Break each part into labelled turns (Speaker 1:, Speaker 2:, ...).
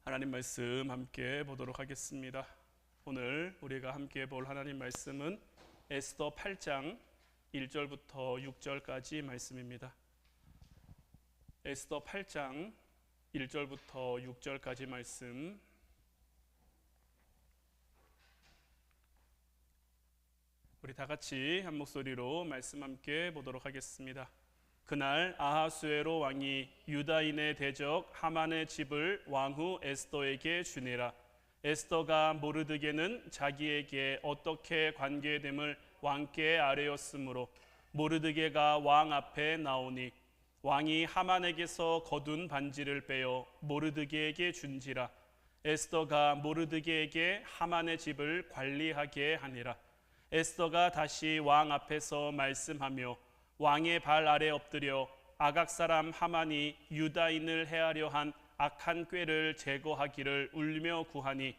Speaker 1: 하나님 말씀 함께 보도록 하겠습니다. 오늘 우리가 함께 볼 하나님 말씀은 에스더 8장 1절부터 6절까지 말씀입니다. 에스더 8장 1절부터 6절까지 말씀, 우리 다 같이 한 목소리로 말씀 함께 보도록 하겠습니다. 그날 아하수에로 왕이 유다인의 대적 하만의 집을 왕후 에스더에게 주니라. 에스더가 모르드게는 자기에게 어떻게 관계됨을 왕께 아뢰었으므로 모르드게가 왕 앞에 나오니 왕이 하만에게서 거둔 반지를 빼어 모르드게에게 준지라. 에스더가 모르드게에게 하만의 집을 관리하게 하니라. 에스더가 다시 왕 앞에서 말씀하며 왕의 발 아래 엎드려 아각 사람 하만이 유다인을 해하려 한 악한 꾀를 제거하기를 울며 구하니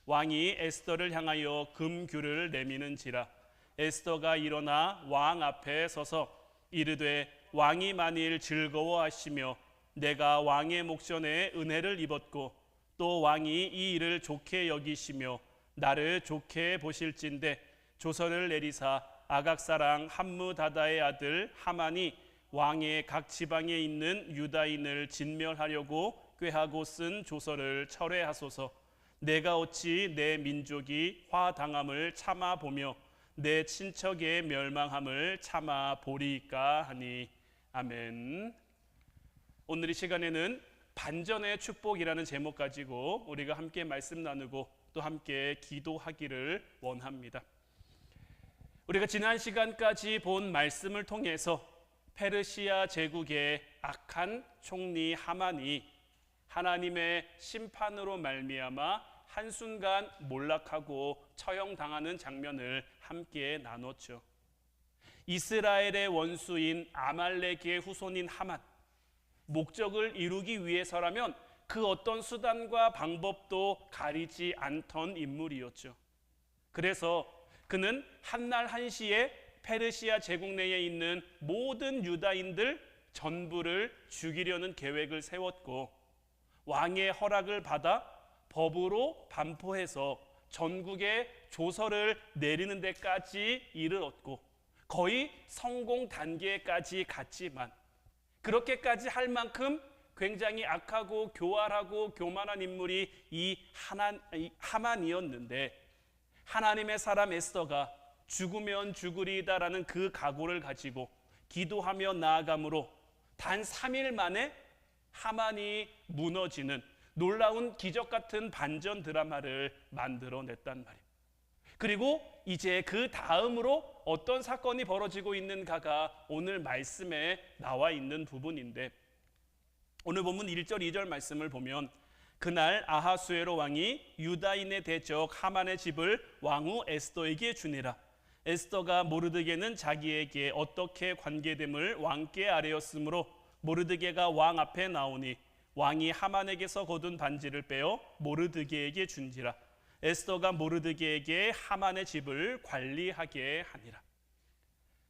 Speaker 1: 왕이 에스더를 향하여 금규를 내미는지라. 에스더가 일어나 왕 앞에 서서 이르되 왕이 만일 즐거워하시며 내가 왕의 목전에 은혜를 입었고 또 왕이 이 일을 좋게 여기시며 나를 좋게 보실진대 조서를 내리사 아각 사람 함무다다의 아들 하만이 왕의 각 지방에 있는 유다인을 진멸하려고 꾀하고 쓴 조서를 철회하소서. 내가 어찌 내 민족이 화당함을 참아 보며 내 친척의 멸망함을 참아 보리까 하니. 아멘. 오늘 이 시간에는 반전의 축복이라는 제목 가지고 우리가 함께 말씀 나누고 또 함께 기도하기를 원합니다. 우리가 지난 시간까지 본 말씀을 통해서 페르시아 제국의 악한 총리 하만이 하나님의 심판으로 말미암아 한순간 몰락하고 처형당하는 장면을 함께 나눴죠. 이스라엘의 원수인 아말렉의 후손인 하만, 목적을 이루기 위해서라면 그 어떤 수단과 방법도 가리지 않던 인물이었죠. 그래서 그는 한날 한시에 페르시아 제국 내에 있는 모든 유다인들 전부를 죽이려는 계획을 세웠고 왕의 허락을 받아 법으로 반포해서 전국에 조서를 내리는 데까지 이르렀고 거의 성공 단계까지 갔지만 그렇게까지 할 만큼 굉장히 악하고 교활하고 교만한 인물이 이 하만이었는데 하나님의 사람 에스더가 죽으면 죽으리다라는 그 각오를 가지고 기도하며 나아감으로 단 3일 만에 하만이 무너지는 놀라운 기적 같은 반전 드라마를 만들어냈단 말이에요. 그리고 이제 그 다음으로 어떤 사건이 벌어지고 있는가가 오늘 말씀에 나와 있는 부분인데, 오늘 본문 1절 2절 말씀을 보면 그날 아하수에로 왕이 유다인의 대적 하만의 집을 왕후 에스더에게 주니라. 에스더가 모르드게는 자기에게 어떻게 관계됨을 왕께 아뢰었으므로 모르드게가 왕 앞에 나오니 왕이 하만에게서 거둔 반지를 빼어 모르드게에게 준지라. 에스더가 모르드게에게 하만의 집을 관리하게 하니라.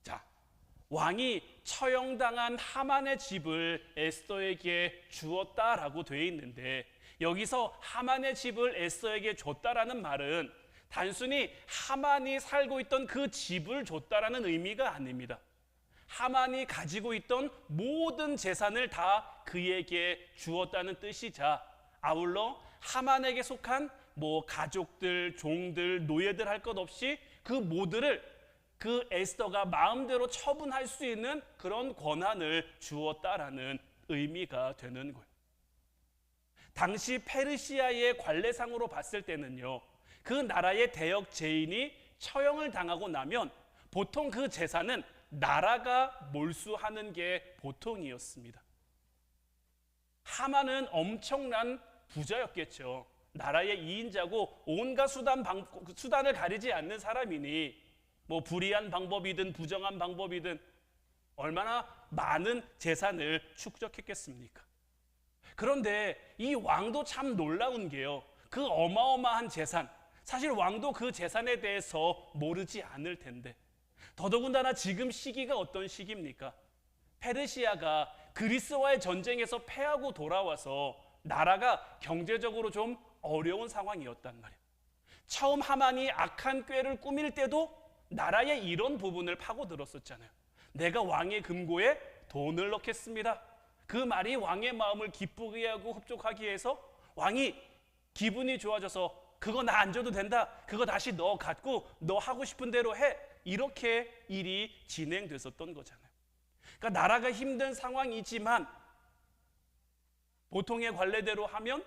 Speaker 1: 자, 왕이 처형당한 하만의 집을 에스더에게 주었다라고 되어 있는데, 여기서 하만의 집을 에스더에게 줬다라는 말은 단순히 하만이 살고 있던 그 집을 줬다라는 의미가 아닙니다. 하만이 가지고 있던 모든 재산을 다 그에게 주었다는 뜻이자, 아울러 하만에게 속한 가족들, 종들, 노예들 할 것 없이 그 모두를 그 에스더가 마음대로 처분할 수 있는 그런 권한을 주었다라는 의미가 되는 거예요. 당시 페르시아의 관례상으로 봤을 때는요, 그 나라의 대역 제인이 처형을 당하고 나면 보통 그 재산은 나라가 몰수하는 게 보통이었습니다. 하만은 엄청난 부자였겠죠. 나라의 2인자고 온갖 수단을 가리지 않는 사람이니 불이한 방법이든 부정한 방법이든 얼마나 많은 재산을 축적했겠습니까? 그런데 이 왕도 참 놀라운 게요, 그 어마어마한 재산, 사실 왕도 그 재산에 대해서 모르지 않을 텐데, 더더군다나 지금 시기가 어떤 시기입니까? 페르시아가 그리스와의 전쟁에서 패하고 돌아와서 나라가 경제적으로 좀 어려운 상황이었단 말이에요. 처음 하만이 악한 꾀를 꾸밀 때도 나라의 이런 부분을 파고들었었잖아요. 내가 왕의 금고에 돈을 넣겠습니다. 그 말이 왕의 마음을 기쁘게 하고 흡족하게 해서 왕이 기분이 좋아져서 그거 나 안 줘도 된다. 그거 다시 너 갖고 너 하고 싶은 대로 해. 이렇게 일이 진행됐었던 거잖아요. 그러니까 나라가 힘든 상황이지만 보통의 관례대로 하면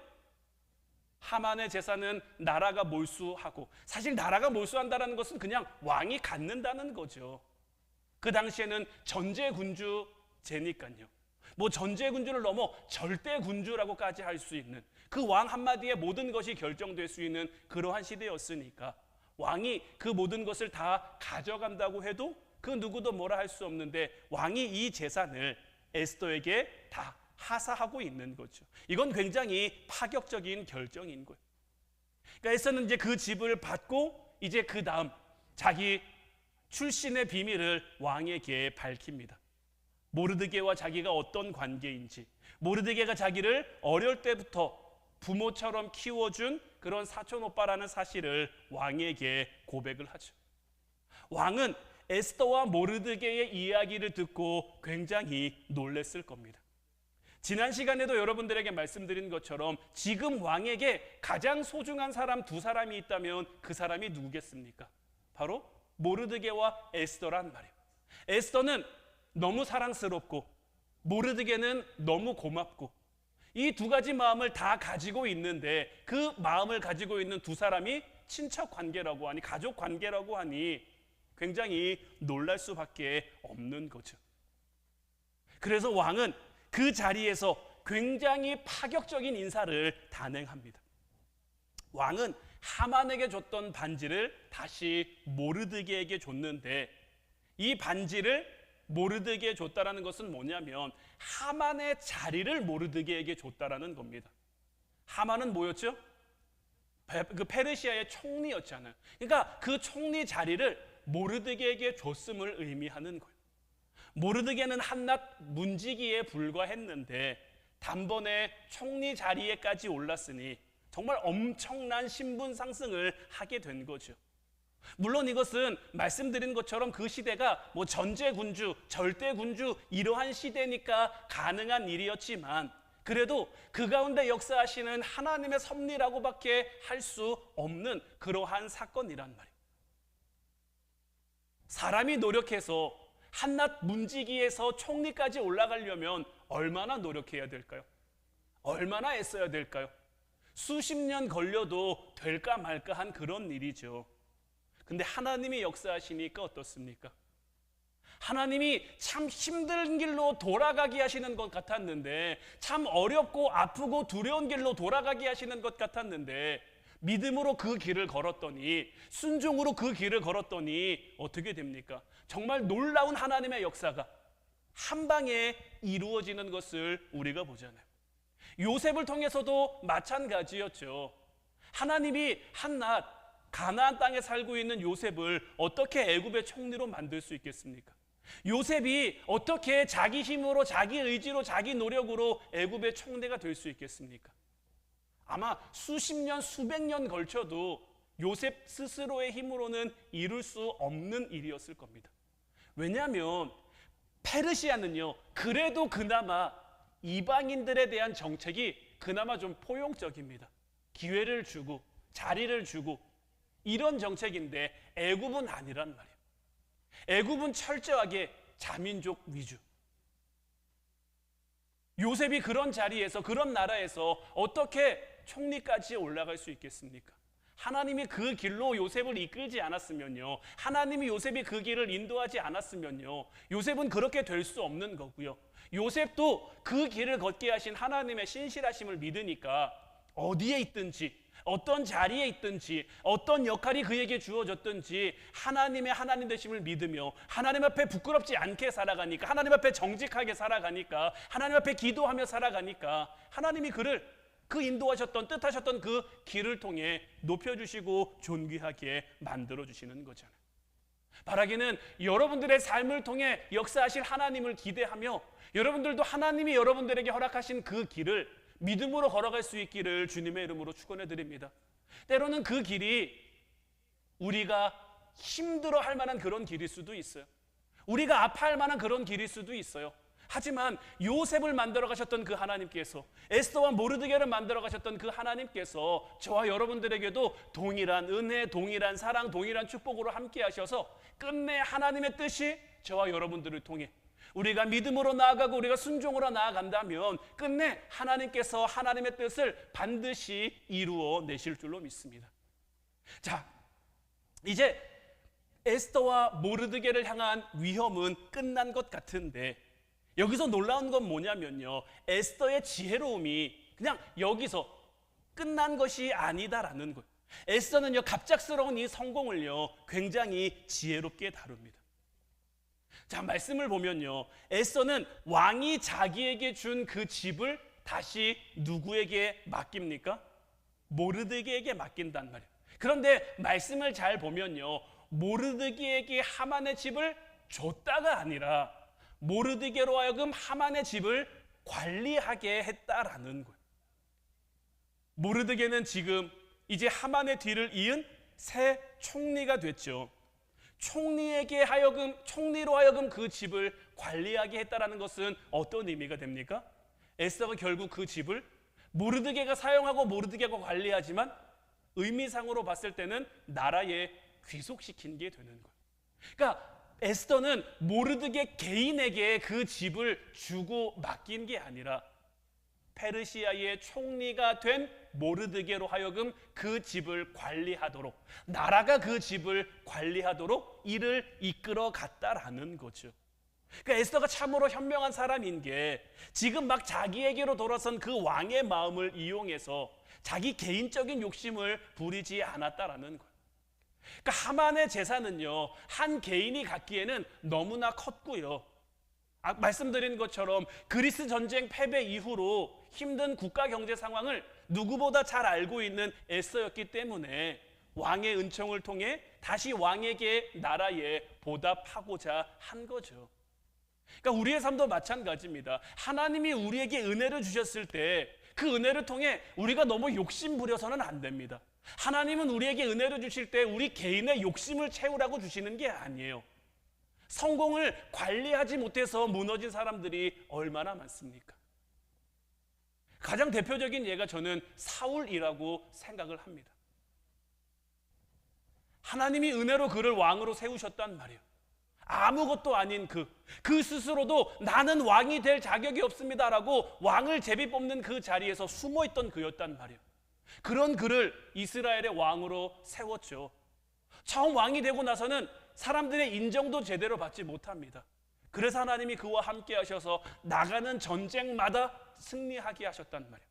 Speaker 1: 하만의 재산은 나라가 몰수하고, 사실 나라가 몰수한다는 것은 그냥 왕이 갖는다는 거죠. 그 당시에는 전제군주제니까요. 뭐 전제군주를 넘어 절대군주라고까지 할 수 있는, 그 왕 한마디에 모든 것이 결정될 수 있는 그러한 시대였으니까 왕이 그 모든 것을 다 가져간다고 해도 그 누구도 뭐라 할 수 없는데, 왕이 이 재산을 에스더에게 다 하사하고 있는 거죠. 이건 굉장히 파격적인 결정인 거예요. 그러니까 에스더는 이제 그 집을 받고 이제 그 다음 자기 출신의 비밀을 왕에게 밝힙니다. 모르드게와 자기가 어떤 관계인지, 모르드게가 자기를 어릴 때부터 부모처럼 키워준 그런 사촌 오빠라는 사실을 왕에게 고백을 하죠. 왕은 에스더와 모르드게의 이야기를 듣고 굉장히 놀랐을 겁니다. 지난 시간에도 여러분들에게 말씀드린 것처럼 지금 왕에게 가장 소중한 사람 두 사람이 있다면 그 사람이 누구겠습니까? 바로 모르드게와 에스더란 말이에요. 에스더는 너무 사랑스럽고 모르드게는 너무 고맙고, 이 두 가지 마음을 다 가지고 있는데 그 마음을 가지고 있는 두 사람이 친척 관계라고 하니, 가족 관계라고 하니 굉장히 놀랄 수밖에 없는 거죠. 그래서 왕은 그 자리에서 굉장히 파격적인 인사를 단행합니다. 왕은 하만에게 줬던 반지를 다시 모르드게에게 줬는데, 이 반지를 모르드게에 줬다라는 것은 뭐냐면 하만의 자리를 모르드게에게 줬다라는 겁니다. 하만은 뭐였죠? 그 페르시아의 총리였잖아요. 그러니까 그 총리 자리를 모르드게에게 줬음을 의미하는 거예요. 모르드게는 한낱 문지기에 불과했는데 단번에 총리 자리에까지 올랐으니 정말 엄청난 신분 상승을 하게 된 거죠. 물론 이것은 말씀드린 것처럼 그 시대가 뭐 전제군주, 절대군주 이러한 시대니까 가능한 일이었지만, 그래도 그 가운데 역사하시는 하나님의 섭리라고밖에 할 수 없는 그러한 사건이란 말이에요. 사람이 노력해서 한낱 문지기에서 총리까지 올라가려면 얼마나 노력해야 될까요? 얼마나 애써야 될까요? 수십 년 걸려도 될까 말까 한 그런 일이죠. 근데 하나님이 역사하시니까 어떻습니까? 하나님이 참 힘든 길로 돌아가게 하시는 것 같았는데, 참 어렵고 아프고 두려운 길로 돌아가게 하시는 것 같았는데, 믿음으로 그 길을 걸었더니, 순종으로 그 길을 걸었더니 어떻게 됩니까? 정말 놀라운 하나님의 역사가 한 방에 이루어지는 것을 우리가 보잖아요. 요셉을 통해서도 마찬가지였죠. 하나님이 한낱 가나안 땅에 살고 있는 요셉을 어떻게 애굽의 총리로 만들 수 있겠습니까? 요셉이 어떻게 자기 힘으로, 자기 의지로, 자기 노력으로 애굽의 총리가 될 수 있겠습니까? 아마 수십 년, 수백 년 걸쳐도 요셉 스스로의 힘으로는 이룰 수 없는 일이었을 겁니다. 왜냐하면 페르시아는요, 그래도 그나마 이방인들에 대한 정책이 그나마 좀 포용적입니다. 기회를 주고 자리를 주고 이런 정책인데, 애굽은 아니란 말이에요. 애굽은 철저하게 자민족 위주. 요셉이 그런 자리에서, 그런 나라에서 어떻게 총리까지 올라갈 수 있겠습니까? 하나님이 그 길로 요셉을 이끌지 않았으면요, 하나님이 요셉이 그 길을 인도하지 않았으면요, 요셉은 그렇게 될 수 없는 거고요. 요셉도 그 길을 걷게 하신 하나님의 신실하심을 믿으니까 어디에 있든지, 어떤 자리에 있든지, 어떤 역할이 그에게 주어졌든지 하나님의 하나님 되심을 믿으며 하나님 앞에 부끄럽지 않게 살아가니까, 하나님 앞에 정직하게 살아가니까, 하나님 앞에 기도하며 살아가니까 하나님이 그를, 그 인도하셨던, 뜻하셨던 그 길을 통해 높여주시고 존귀하게 만들어주시는 거잖아요. 바라기는 여러분들의 삶을 통해 역사하실 하나님을 기대하며, 여러분들도 하나님이 여러분들에게 허락하신 그 길을 믿음으로 걸어갈 수 있기를 주님의 이름으로 축원해 드립니다. 때로는 그 길이 우리가 힘들어 할 만한 그런 길일 수도 있어요. 우리가 아파할 만한 그런 길일 수도 있어요. 하지만 요셉을 만들어 가셨던 그 하나님께서, 에스더와 모르드게를 만들어 가셨던 그 하나님께서 저와 여러분들에게도 동일한 은혜, 동일한 사랑, 동일한 축복으로 함께 하셔서 끝내 하나님의 뜻이 저와 여러분들을 통해 우리가 믿음으로 나아가고 우리가 순종으로 나아간다면 끝내 하나님께서 하나님의 뜻을 반드시 이루어 내실 줄로 믿습니다. 자, 이제 에스더와 모르드게를 향한 위험은 끝난 것 같은데 여기서 놀라운 건 뭐냐면요, 에스더의 지혜로움이 그냥 여기서 끝난 것이 아니다라는 거예요. 에스더는요, 갑작스러운 이 성공을요 굉장히 지혜롭게 다룹니다. 자, 말씀을 보면요, 에스더는 왕이 자기에게 준 그 집을 다시 누구에게 맡깁니까? 모르드게에게 맡긴단 말이에요. 그런데 말씀을 잘 보면요, 모르드게에게 하만의 집을 줬다가 아니라 모르드게로 하여금 하만의 집을 관리하게 했다라는 거예요. 모르드게는 지금 이제 하만의 뒤를 이은 새 총리가 됐죠. 총리로 하여금 그 집을 관리하게 했다라는 것은 어떤 의미가 됩니까? 에스더가 결국 그 집을 모르드게가 사용하고 모르드게가 관리하지만 의미상으로 봤을 때는 나라에 귀속시킨 게 되는 거예요. 그러니까 에스더는 모르드게 개인에게 그 집을 주고 맡긴 게 아니라 페르시아의 총리가 된 모르드게로 하여금 그 집을 관리하도록, 나라가 그 집을 관리하도록 이를 이끌어 갔다라는 거죠. 그러니까 에스더가 참으로 현명한 사람인 게 지금 막 자기에게로 돌아선 그 왕의 마음을 이용해서 자기 개인적인 욕심을 부리지 않았다라는 거예요. 그러니까 하만의 재산은요, 한 개인이 갖기에는 너무나 컸고요. 말씀드린 것처럼 그리스 전쟁 패배 이후로 힘든 국가 경제 상황을 누구보다 잘 알고 있는 에스더였기 때문에 왕의 은총을 통해 다시 왕에게 나라에 보답하고자 한 거죠. 그러니까 우리의 삶도 마찬가지입니다. 하나님이 우리에게 은혜를 주셨을 때 그 은혜를 통해 우리가 너무 욕심 부려서는 안 됩니다. 하나님은 우리에게 은혜를 주실 때 우리 개인의 욕심을 채우라고 주시는 게 아니에요. 성공을 관리하지 못해서 무너진 사람들이 얼마나 많습니까? 가장 대표적인 예가 저는 사울이라고 생각을 합니다. 하나님이 은혜로 그를 왕으로 세우셨단 말이에요. 아무것도 아닌 그 스스로도 나는 왕이 될 자격이 없습니다라고 왕을 제비 뽑는 그 자리에서 숨어있던 그였단 말이에요. 그런 그를 이스라엘의 왕으로 세웠죠. 처음 왕이 되고 나서는 사람들의 인정도 제대로 받지 못합니다. 그래서 하나님이 그와 함께 하셔서 나가는 전쟁마다 승리하게 하셨단 말이에요.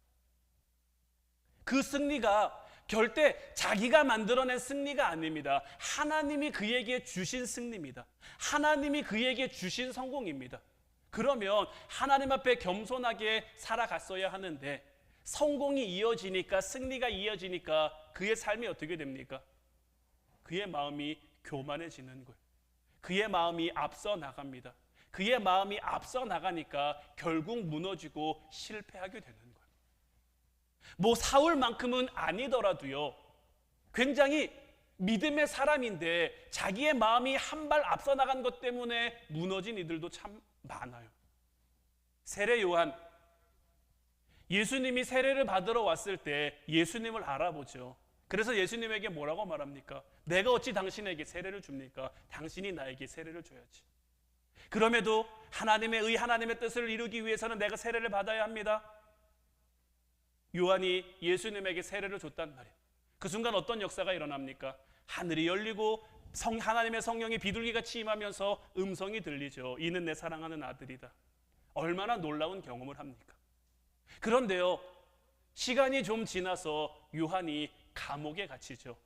Speaker 1: 그 승리가 절대 자기가 만들어낸 승리가 아닙니다. 하나님이 그에게 주신 승리입니다. 하나님이 그에게 주신 성공입니다. 그러면 하나님 앞에 겸손하게 살아갔어야 하는데 성공이 이어지니까, 승리가 이어지니까 그의 삶이 어떻게 됩니까? 그의 마음이 교만해지는 거예요. 그의 마음이 앞서 나갑니다. 그의 마음이 앞서 나가니까 결국 무너지고 실패하게 되는 거예요. 뭐 사울만큼은 아니더라도요, 굉장히 믿음의 사람인데 자기의 마음이 한 발 앞서 나간 것 때문에 무너진 이들도 참 많아요. 세례 요한, 예수님이 세례를 받으러 왔을 때 예수님을 알아보죠. 그래서 예수님에게 뭐라고 말합니까? 내가 어찌 당신에게 세례를 줍니까? 당신이 나에게 세례를 줘야지. 그럼에도 하나님의 하나님의 뜻을 이루기 위해서는 내가 세례를 받아야 합니다. 요한이 예수님에게 세례를 줬단 말이에요. 그 순간 어떤 역사가 일어납니까? 하늘이 열리고 하나님의 성령이 비둘기같이 임하면서 음성이 들리죠. 이는 내 사랑하는 아들이다. 얼마나 놀라운 경험을 합니까? 그런데요, 시간이 좀 지나서 요한이 감옥에 갇히죠.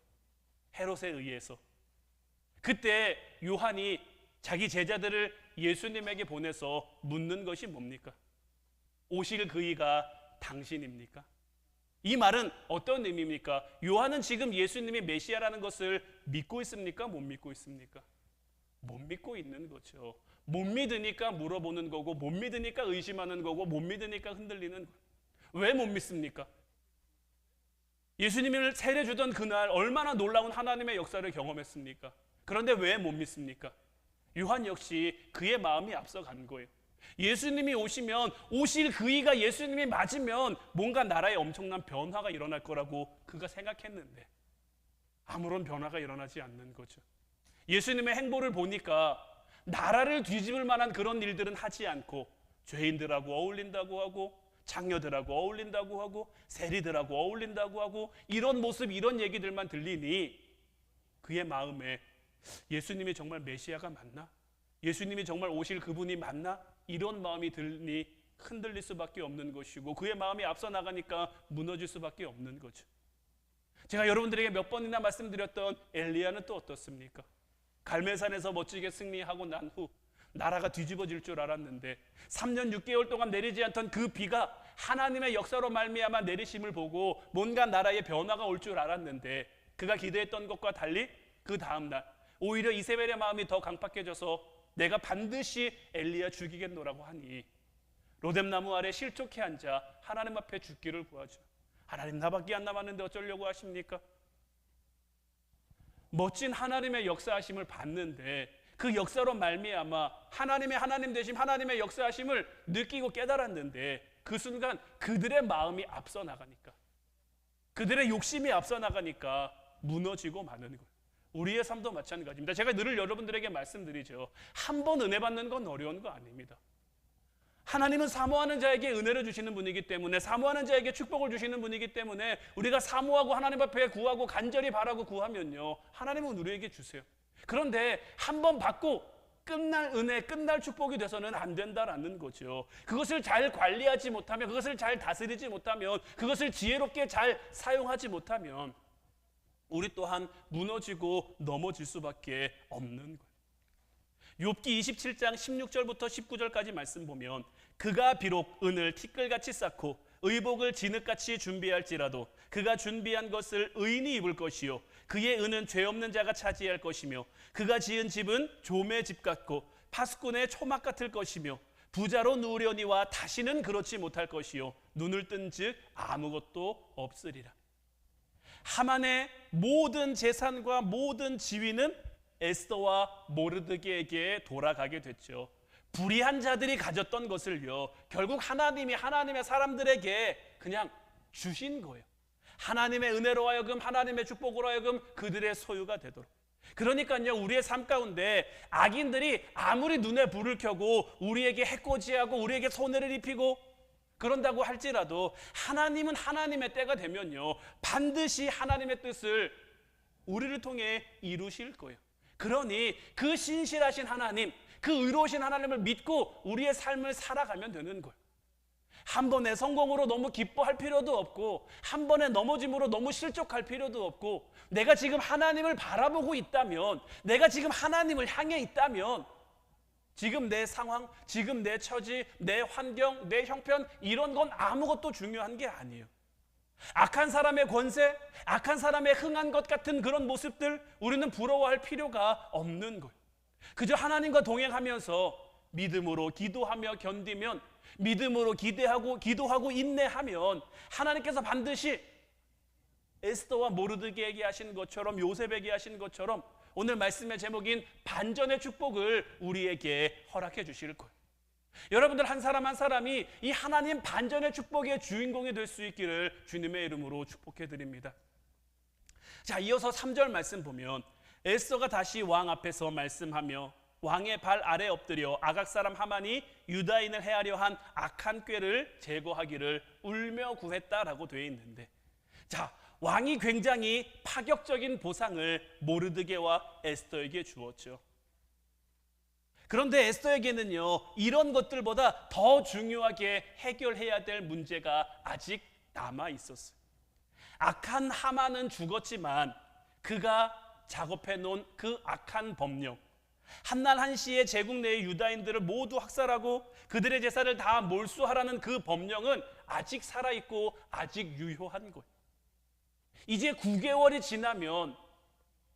Speaker 1: 헤롯에 의해서. 그때 요한이 자기 제자들을 예수님에게 보내서 묻는 것이 뭡니까? 오실 그이가 당신입니까? 이 말은 어떤 의미입니까? 요한은 지금 예수님이 메시아라는 것을 믿고 있습니까? 못 믿고 있습니까? 못 믿고 있는 거죠. 못 믿으니까 물어보는 거고, 못 믿으니까 의심하는 거고, 못 믿으니까 흔들리는 거예요. 왜 못 믿습니까? 예수님을 세례 주던 그날 얼마나 놀라운 하나님의 역사를 경험했습니까? 그런데 왜 못 믿습니까? 요한 역시 그의 마음이 앞서간 거예요. 예수님이 오시면, 오실 그이가 예수님이 맞으면 뭔가 나라에 엄청난 변화가 일어날 거라고 그가 생각했는데 아무런 변화가 일어나지 않는 거죠. 예수님의 행보를 보니까 나라를 뒤집을 만한 그런 일들은 하지 않고 죄인들하고 어울린다고 하고 장녀들하고 어울린다고 하고 세리들하고 어울린다고 하고 이런 모습, 이런 얘기들만 들리니 그의 마음에 예수님이 정말 메시아가 맞나? 예수님이 정말 오실 그분이 맞나? 이런 마음이 들니 흔들릴 수밖에 없는 것이고 그의 마음이 앞서 나가니까 무너질 수밖에 없는 거죠. 제가 여러분들에게 몇 번이나 말씀드렸던 엘리야는 또 어떻습니까? 갈멜산에서 멋지게 승리하고 난 후 나라가 뒤집어질 줄 알았는데 3년 6개월 동안 내리지 않던 그 비가 하나님의 역사로 말미암아 내리심을 보고 뭔가 나라에 변화가 올 줄 알았는데 그가 기대했던 것과 달리 그 다음날 오히려 이세벨의 마음이 더 강팍해져서 내가 반드시 엘리야 죽이겠노라고 하니 로뎀나무 아래 실족해 앉아 하나님 앞에 죽기를 구하죠. 하나님, 나밖에 안 남았는데 어쩌려고 하십니까? 멋진 하나님의 역사하심을 봤는데 그 역사로 말미암아 하나님의 하나님 되심, 하나님의 역사하심을 느끼고 깨달았는데 그 순간 그들의 마음이 앞서 나가니까, 그들의 욕심이 앞서 나가니까 무너지고 마는 거예요. 우리의 삶도 마찬가지입니다. 제가 늘 여러분들에게 말씀드리죠. 한 번 은혜 받는 건 어려운 거 아닙니다. 하나님은 사모하는 자에게 은혜를 주시는 분이기 때문에, 사모하는 자에게 축복을 주시는 분이기 때문에 우리가 사모하고 하나님 앞에 구하고 간절히 바라고 구하면요, 하나님은 우리에게 주세요. 그런데 한 번 받고 끝날 은혜, 끝날 축복이 돼서는 안 된다라는 거죠. 그것을 잘 관리하지 못하면, 그것을 잘 다스리지 못하면, 그것을 지혜롭게 잘 사용하지 못하면 우리 또한 무너지고 넘어질 수밖에 없는 거예요. 욥기 27장 16절부터 19절까지 말씀 보면 그가 비록 은을 티끌같이 쌓고 의복을 진흙같이 준비할지라도 그가 준비한 것을 의인이 입을 것이요 그의 은은 죄 없는 자가 차지할 것이며 그가 지은 집은 조매 집 같고 파수꾼의 초막 같을 것이며 부자로 누우려니와 다시는 그렇지 못할 것이요 눈을 뜬즉 아무것도 없으리라. 하만의 모든 재산과 모든 지위는 에스더와 모르드게에게 돌아가게 됐죠. 불의한 자들이 가졌던 것을요, 결국 하나님이 하나님의 사람들에게 그냥 주신 거예요. 하나님의 은혜로 하여금, 하나님의 축복으로 하여금 그들의 소유가 되도록. 그러니까요, 우리의 삶 가운데 악인들이 아무리 눈에 불을 켜고 우리에게 해코지하고 우리에게 손해를 입히고 그런다고 할지라도 하나님은 하나님의 때가 되면요, 반드시 하나님의 뜻을 우리를 통해 이루실 거예요. 그러니 그 신실하신 하나님, 그 의로우신 하나님을 믿고 우리의 삶을 살아가면 되는 거예요. 한 번의 성공으로 너무 기뻐할 필요도 없고, 한 번의 넘어짐으로 너무 실족할 필요도 없고, 내가 지금 하나님을 바라보고 있다면, 내가 지금 하나님을 향해 있다면 지금 내 상황, 지금 내 처지, 내 환경, 내 형편, 이런 건 아무것도 중요한 게 아니에요. 악한 사람의 권세, 악한 사람의 흥한 것 같은 그런 모습들 우리는 부러워할 필요가 없는 거예요. 그저 하나님과 동행하면서 믿음으로 기도하며 견디면, 믿음으로 기도하고 인내하면 하나님께서 반드시 에스더와 모르드게에게 하신 것처럼, 요셉에게 하신 것처럼 오늘 말씀의 제목인 반전의 축복을 우리에게 허락해 주실 거예요. 여러분들 한 사람 한 사람이 이 하나님 반전의 축복의 주인공이 될 수 있기를 주님의 이름으로 축복해 드립니다. 자, 이어서 3절 말씀 보면 에스더가 다시 왕 앞에서 말씀하며 왕의 발 아래 엎드려 아각 사람 하만이 유다인을 해하려 한 악한 꾀를 제거하기를 울며 구했다라고 되어 있는데, 자, 왕이 굉장히 파격적인 보상을 모르드게와 에스더에게 주었죠. 그런데 에스더에게는요, 이런 것들보다 더 중요하게 해결해야 될 문제가 아직 남아 있었어요. 악한 하만은 죽었지만 그가 작업해 놓은 그 악한 법령, 한날 한시에 제국 내의 유다인들을 모두 학살하고 그들의 제사를 다 몰수하라는 그 법령은 아직 살아있고 아직 유효한 거예요. 이제 9개월이 지나면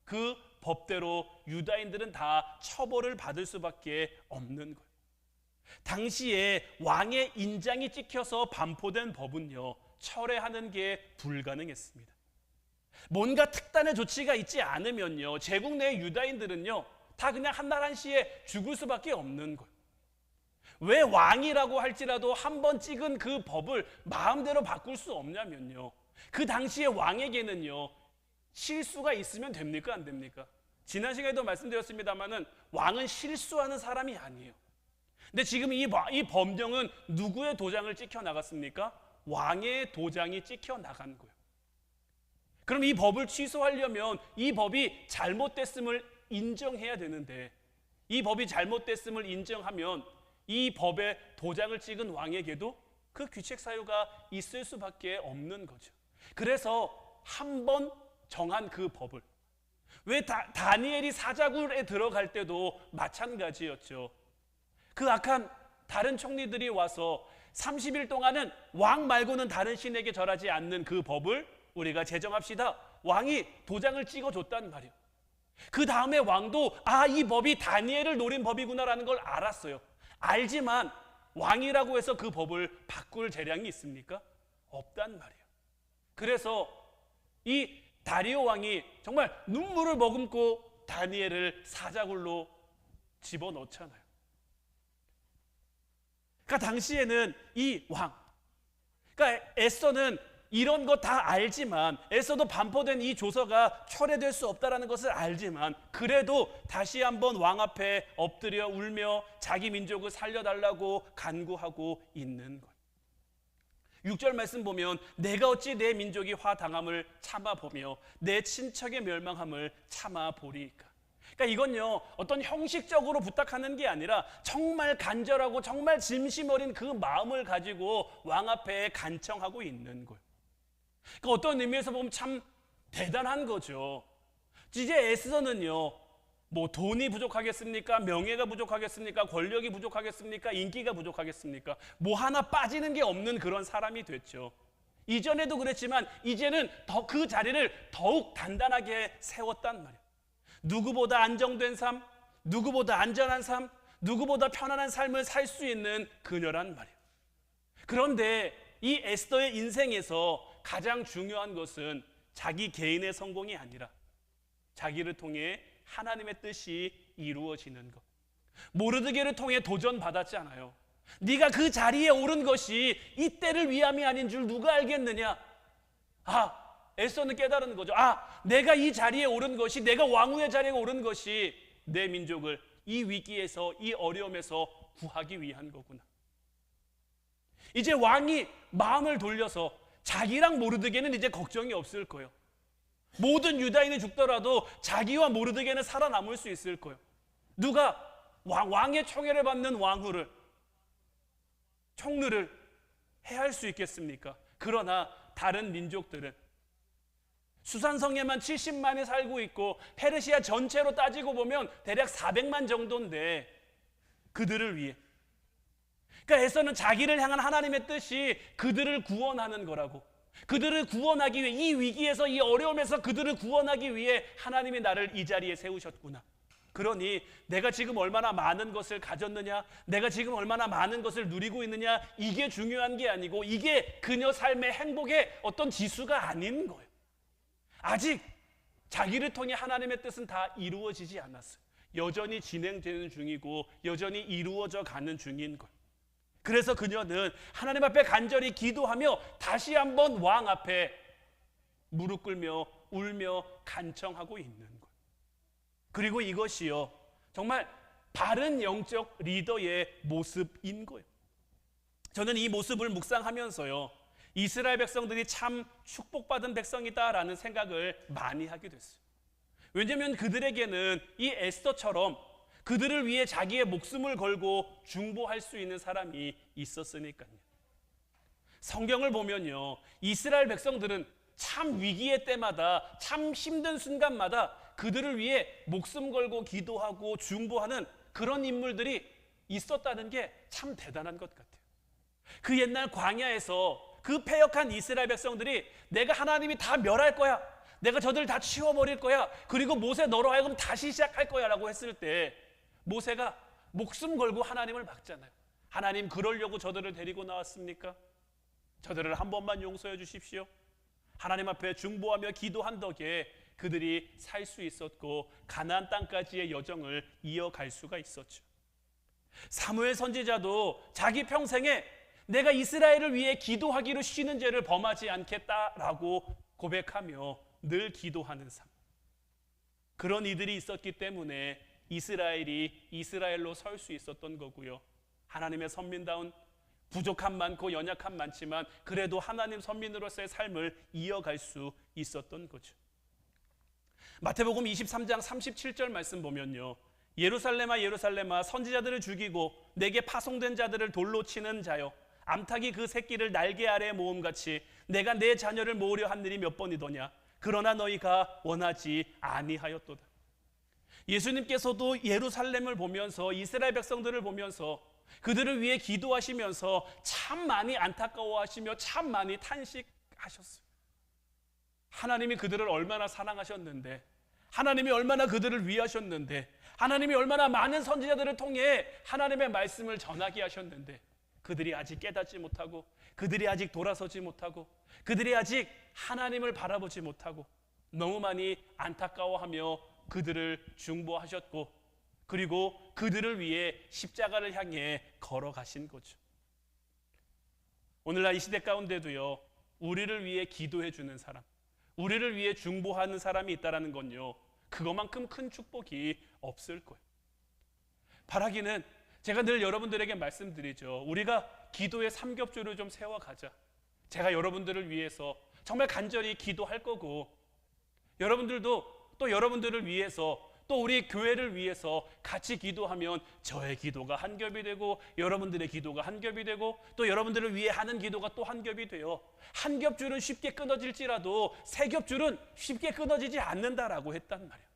Speaker 1: 그 법대로 유다인들은 다 처벌을 받을 수밖에 없는 거예요. 당시에 왕의 인장이 찍혀서 반포된 법은요, 철회하는 게 불가능했습니다. 뭔가 특단의 조치가 있지 않으면요, 제국 내 유다인들은요 다 그냥 한 날 한시에 죽을 수밖에 없는 거예요. 왜 왕이라고 할지라도 한 번 찍은 그 법을 마음대로 바꿀 수 없냐면요, 그 당시에 왕에게는요 실수가 있으면 됩니까, 안 됩니까? 지난 시간에도 말씀드렸습니다마는 왕은 실수하는 사람이 아니에요. 근데 지금 이 법령은 누구의 도장을 찍혀 나갔습니까? 왕의 도장이 찍혀 나간 거예요. 그럼 이 법을 취소하려면 이 법이 잘못됐음을 인정해야 되는데, 이 법이 잘못됐음을 인정하면 이 법에 도장을 찍은 왕에게도 그 귀책 사유가 있을 수밖에 없는 거죠. 그래서 한 번 정한 그 법을, 왜 다니엘이 사자굴에 들어갈 때도 마찬가지였죠. 그 악한 다른 총리들이 와서 30일 동안은 왕 말고는 다른 신에게 절하지 않는 그 법을 우리가 제정합시다. 왕이 도장을 찍어줬단 말이에요. 그 다음에 왕도 이 법이 다니엘을 노린 법이구나라는 걸 알았어요. 알지만 왕이라고 해서 그 법을 바꿀 재량이 있습니까? 없단 말이에요. 그래서 이 다리오 왕이 정말 눈물을 머금고 다니엘을 사자굴로 집어넣잖아요. 그러니까 당시에는 이 왕, 그러니까 에스더는 이런 거 다 알지만, 에스더도 반포된 이 조서가 철회될 수 없다는 것을 알지만, 그래도 다시 한번 왕 앞에 엎드려 울며 자기 민족을 살려달라고 간구하고 있는 거예요. 6절 말씀 보면 내가 어찌 내 민족이 화당함을 참아보며 내 친척의 멸망함을 참아보리이까. 그러니까 이건요 어떤 형식적으로 부탁하는 게 아니라 정말 간절하고 정말 진심 어린 그 마음을 가지고 왕 앞에 간청하고 있는 거예요. 그러니까 어떤 의미에서 보면 참 대단한 거죠. 이제 에스더는요 뭐 돈이 부족하겠습니까? 명예가 부족하겠습니까? 권력이 부족하겠습니까? 인기가 부족하겠습니까? 뭐 하나 빠지는 게 없는 그런 사람이 됐죠. 이전에도 그랬지만 이제는 더 그 자리를 더욱 단단하게 세웠단 말이에요. 누구보다 안정된 삶, 누구보다 안전한 삶, 누구보다 편안한 삶을 살 수 있는 그녀란 말이에요. 그런데 이 에스더의 인생에서 가장 중요한 것은 자기 개인의 성공이 아니라 자기를 통해 하나님의 뜻이 이루어지는 것. 모르드게를 통해 도전받았잖아요. 네가 그 자리에 오른 것이 이 때를 위함이 아닌 줄 누가 알겠느냐. 에스더는 깨달은 거죠. 내가 이 자리에 오른 것이, 내가 왕후의 자리에 오른 것이 내 민족을 이 위기에서, 이 어려움에서 구하기 위한 거구나. 이제 왕이 마음을 돌려서 자기랑 모르드게는 이제 걱정이 없을 거예요. 모든 유다인이 죽더라도 자기와 모르드게는 살아남을 수 있을 거예요. 누가 왕의 총애를 받는 왕후를, 총르를 해할 수 있겠습니까? 그러나 다른 민족들은 수산성에만 70만이 살고 있고 페르시아 전체로 따지고 보면 대략 400만 정도인데, 그들을 위해, 그러니까 에스더는 자기를 향한 하나님의 뜻이 그들을 구원하는 거라고, 그들을 구원하기 위해, 이 위기에서, 이 어려움에서 그들을 구원하기 위해 하나님이 나를 이 자리에 세우셨구나. 그러니 내가 지금 얼마나 많은 것을 가졌느냐, 내가 지금 얼마나 많은 것을 누리고 있느냐, 이게 중요한 게 아니고 이게 그녀 삶의 행복의 어떤 지수가 아닌 거예요. 아직 자기를 통해 하나님의 뜻은 다 이루어지지 않았어요. 여전히 진행되는 중이고 여전히 이루어져 가는 중인 거예요. 그래서 그녀는 하나님 앞에 간절히 기도하며 다시 한번 왕 앞에 무릎 꿇며 울며 간청하고 있는 거예요. 그리고 이것이요 정말 바른 영적 리더의 모습인 거예요. 저는 이 모습을 묵상하면서요 이스라엘 백성들이 참 축복받은 백성이다라는 생각을 많이 하게 됐어요. 왜냐하면 그들에게는 이 에스더처럼 그들을 위해 자기의 목숨을 걸고 중보할 수 있는 사람이 있었으니까요. 성경을 보면요 이스라엘 백성들은 참 위기의 때마다, 참 힘든 순간마다 그들을 위해 목숨 걸고 기도하고 중보하는 그런 인물들이 있었다는 게 참 대단한 것 같아요. 그 옛날 광야에서 그 패역한 이스라엘 백성들이 내가 하나님이 다 멸할 거야, 내가 저들 다 치워버릴 거야, 그리고 모세 너로 하여금 다시 시작할 거야 라고 했을 때 모세가 목숨 걸고 하나님을 막잖아요. 하나님 그러려고 저들을 데리고 나왔습니까? 저들을 한 번만 용서해 주십시오. 하나님 앞에 중보하며 기도한 덕에 그들이 살 수 있었고 가나안 땅까지의 여정을 이어갈 수가 있었죠. 사무엘 선지자도 자기 평생에 내가 이스라엘을 위해 기도하기로 쉬는 죄를 범하지 않겠다라고 고백하며 늘 기도하는 삶. 그런 이들이 있었기 때문에 이스라엘이 이스라엘로 설 수 있었던 거고요. 하나님의 선민다운 부족함 많고 연약함 많지만 그래도 하나님 선민으로서의 삶을 이어갈 수 있었던 거죠. 마태복음 23장 37절 말씀 보면요, 예루살렘아 예루살렘아 선지자들을 죽이고 내게 파송된 자들을 돌로 치는 자여, 암탉이 그 새끼를 날개 아래에 모음같이 내가 내 자녀를 모으려 한 일이 몇 번이더냐. 그러나 너희가 원하지 아니하였도다. 예수님께서도 예루살렘을 보면서 이스라엘 백성들을 보면서 그들을 위해 기도하시면서 참 많이 안타까워하시며 참 많이 탄식하셨어요. 하나님이 그들을 얼마나 사랑하셨는데, 하나님이 얼마나 그들을 위하셨는데, 하나님이 얼마나 많은 선지자들을 통해 하나님의 말씀을 전하게 하셨는데 그들이 아직 깨닫지 못하고, 그들이 아직 돌아서지 못하고, 그들이 아직 하나님을 바라보지 못하고 너무 많이 안타까워하며 그들을 중보하셨고, 그리고 그들을 위해 십자가를 향해 걸어가신 거죠. 오늘날 이 시대 가운데도요, 우리를 위해 기도해 주는 사람, 우리를 위해 중보하는 사람이 있다는 건요, 그것만큼 큰 축복이 없을 거예요. 바라기는 제가 늘 여러분들에게 말씀드리죠. 우리가 기도의 삼겹줄을 좀 세워가자. 제가 여러분들을 위해서 정말 간절히 기도할 거고, 여러분들도 또 여러분들을 위해서, 또 우리 교회를 위해서 같이 기도하면 저의 기도가 한 겹이 되고 여러분들의 기도가 한 겹이 되고 또 여러분들을 위해 하는 기도가 또 한 겹이 돼요. 한 겹줄은 쉽게 끊어질지라도 세 겹줄은 쉽게 끊어지지 않는다라고 했단 말이에요.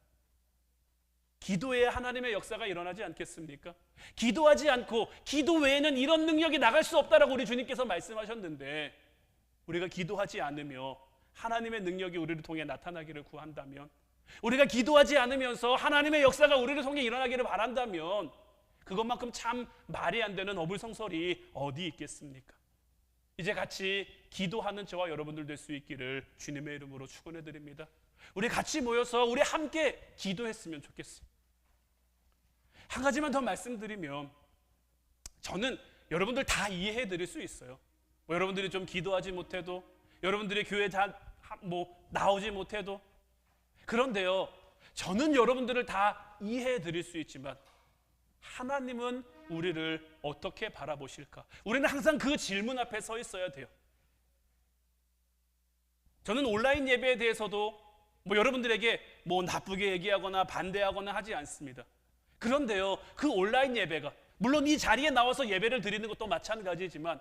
Speaker 1: 기도에 하나님의 역사가 일어나지 않겠습니까? 기도하지 않고 기도 외에는 이런 능력이 나갈 수 없다라고 우리 주님께서 말씀하셨는데, 우리가 기도하지 않으며 하나님의 능력이 우리를 통해 나타나기를 구한다면, 우리가 기도하지 않으면서 하나님의 역사가 우리를 통해 일어나기를 바란다면 그것만큼 참 말이 안 되는 어불성설이 어디 있겠습니까? 이제 같이 기도하는 저와 여러분들 될 수 있기를 주님의 이름으로 축원해 드립니다. 우리 같이 모여서 우리 함께 기도했으면 좋겠어요. 한 가지만 더 말씀드리면, 저는 여러분들 다 이해해 드릴 수 있어요. 여러분들이 좀 기도하지 못해도, 여러분들이 교회 나오지 못해도, 그런데요, 저는 여러분들을 다 이해해 드릴 수 있지만 하나님은 우리를 어떻게 바라보실까? 우리는 항상 그 질문 앞에 서 있어야 돼요. 저는 온라인 예배에 대해서도 여러분들에게 나쁘게 얘기하거나 반대하거나 하지 않습니다. 그런데요, 그 온라인 예배가, 물론 이 자리에 나와서 예배를 드리는 것도 마찬가지지만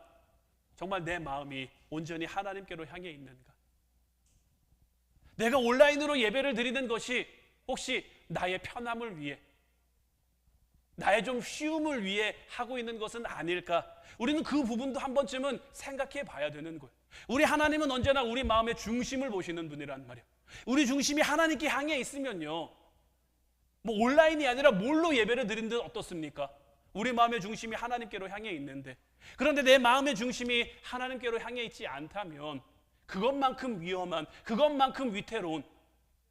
Speaker 1: 정말 내 마음이 온전히 하나님께로 향해 있는가? 내가 온라인으로 예배를 드리는 것이 혹시 나의 편함을 위해, 나의 좀 쉬움을 위해 하고 있는 것은 아닐까? 우리는 그 부분도 한 번쯤은 생각해 봐야 되는 거예요. 우리 하나님은 언제나 우리 마음의 중심을 보시는 분이란 말이에요. 우리 중심이 하나님께 향해 있으면요, 온라인이 아니라 뭘로 예배를 드리는 듯 어떻습니까? 우리 마음의 중심이 하나님께로 향해 있는데, 그런데 내 마음의 중심이 하나님께로 향해 있지 않다면 그것만큼 위험한, 그것만큼 위태로운,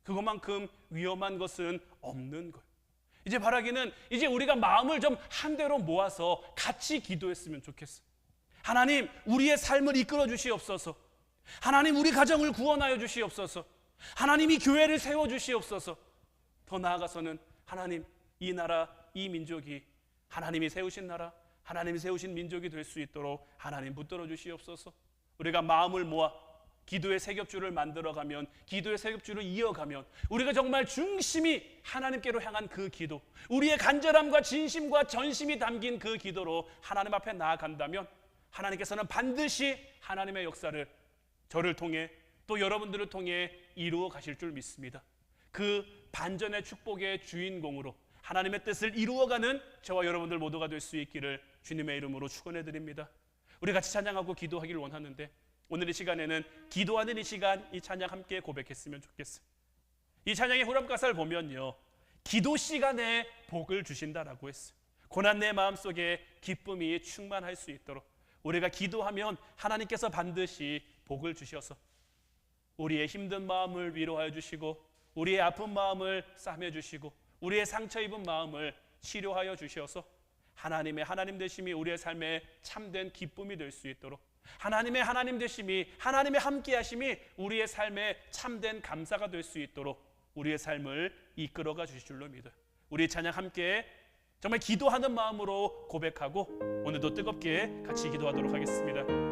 Speaker 1: 그것만큼 위험한 것은 없는 거예요. 이제 바라기는 이제 우리가 마음을 좀 한대로 모아서 같이 기도했으면 좋겠어요. 하나님, 우리의 삶을 이끌어 주시옵소서. 하나님, 우리 가정을 구원하여 주시옵소서. 하나님, 이 교회를 세워 주시옵소서. 더 나아가서는 하나님, 이 나라, 이 민족이 하나님이 세우신 나라, 하나님이 세우신 민족이 될 수 있도록 하나님 붙들어 주시옵소서. 우리가 마음을 모아 기도의 세 겹줄을 만들어가면, 기도의 세 겹줄을 이어가면 우리가 정말 중심이 하나님께로 향한 그 기도, 우리의 간절함과 진심과 전심이 담긴 그 기도로 하나님 앞에 나아간다면 하나님께서는 반드시 하나님의 역사를 저를 통해 또 여러분들을 통해 이루어 가실 줄 믿습니다. 그 반전의 축복의 주인공으로 하나님의 뜻을 이루어가는 저와 여러분들 모두가 될 수 있기를 주님의 이름으로 축원해 드립니다. 우리 같이 찬양하고 기도하기를 원하는데, 오늘 이 시간에는 기도하는 이 시간, 이 찬양 함께 고백했으면 좋겠어요. 이 찬양의 후렴 가사를 보면요, 기도 시간에 복을 주신다라고 했어요. 고난 내 마음속에 기쁨이 충만할 수 있도록 우리가 기도하면 하나님께서 반드시 복을 주셔서 우리의 힘든 마음을 위로하여 주시고 우리의 아픈 마음을 싸매 주시고 우리의 상처 입은 마음을 치료하여 주셔서 하나님의 하나님 되심이 우리의 삶에 참된 기쁨이 될 수 있도록 하나님의 하나님 되심이 하나님의 함께 하심이 우리의 삶에 참된 감사가 될 수 있도록 우리의 삶을 이끌어가 주실 줄로 믿어요. 우리 찬양 함께 정말 기도하는 마음으로 고백하고 오늘도 뜨겁게 같이 기도하도록 하겠습니다.